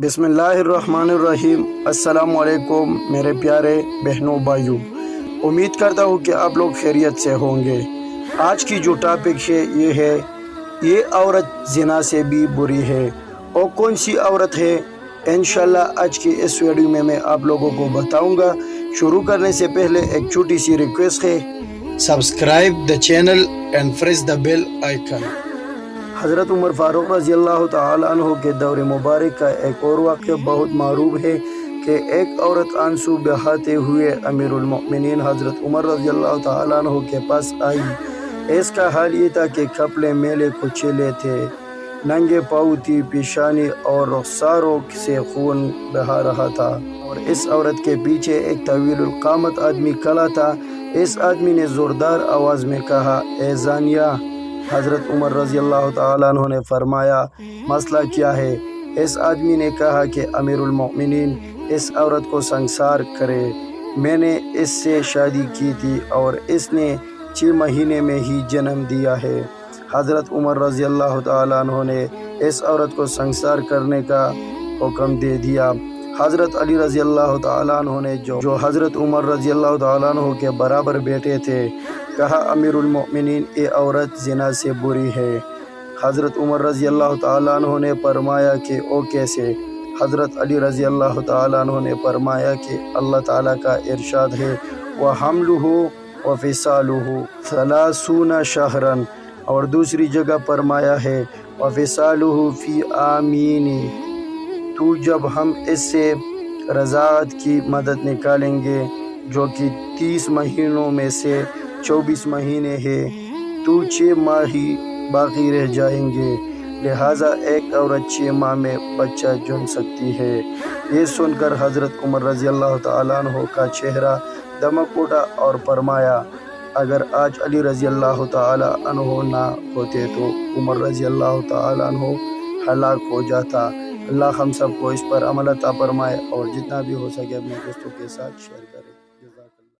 बिस्मिल्लाहिर्रहमानिर्रहीम। अस्सलाम वालेकुम मेरे प्यारे बहनों भाइयों, उम्मीद करता हूँ कि आप लोग खैरियत से होंगे। आज की जो टॉपिक है ये औरत ज़िना से भी बुरी है। और कौन सी औरत है, इंशाल्लाह आज की इस वीडियो में मैं आप लोगों को बताऊंगा। शुरू करने से पहले एक छोटी सी रिक्वेस्ट है, subscribe the channel and press the bell icon. हज़रत उमर फ़ारूक रज़ी अल्लाह तआला अन्हु के दौर मुबारक का एक और वाक़या बहुत मारूफ है कि एक औरत आंसू बहाते हुए अमीरुल मोमिनीन हज़रत उमर रज़ी अल्लाह तआला अन्हु के पास आई। इसका हाल ये था कि कपड़े मेले कुचले थे, नंगे पाँव थी, पेशानी और रुखसारों से खून बहा रहा था और इस औरत के पीछे एक तवीलुल क़ामत आदमी खड़ा था। इस आदमी ने ज़ोरदार आवाज़ में कहा, ए ज़ानिया। हज़रत उमर रज़ी अल्लाह तआला अन्हु ने फरमाया, मसला क्या है? इस आदमी ने कहा कि अमीरुल मोमिनीन, इस औरत को संसार करे। मैंने इससे शादी की थी और इसने 6 महीने में ही जन्म दिया है। हज़रत उमर रज़ी अल्लाह तआला अन्हु ने इस औरत को संसार करने का हुक्म दे दिया। हज़रत अली रज़ी अल्लाह तआला अन्हु ने जो हज़रत उमर रज़ी अल्लाह तआला अन्हु के बराबर बेटे थे, कहा, अमीरुल मोमिनीन, ये औरत ज़िना से बुरी है। हज़रत उमर रज़ी अल्लाह तआला अन्हु ने फरमाया कि ओ कैसे? हज़रत अली रज़ी अल्लाह तआला अन्हु ने फरमाया कि अल्लाह ताला का इरशाद है, व हमलुहु व फ़िसालुहु सलासूना शहरन, और दूसरी जगह फरमाया है, व फ़िसालुहु फ़ी आमीनी। तो जब हम इससे रज़ाअत की मदद निकालेंगे जो कि 30 महीनों में से 24 महीने हैं, तो 6 माह ही बाकी रह जाएंगे। लिहाजा एक औरत 6 माह में बच्चा जन सकती है। ये सुनकर हज़रत उमर रज़ी अल्लाह तआला अन्हु का चेहरा दमक उठा और फरमाया, अगर आज अली रज़ी अल्लाह तआला अन्हु ना होते तो उमर रज़ी अल्लाह तआला अन्हु हलाक हो जाता। अल्लाह हम सबको इस पर अमल अता फरमाए और जितना भी हो सके अपने दोस्तों के साथ शेयर करें।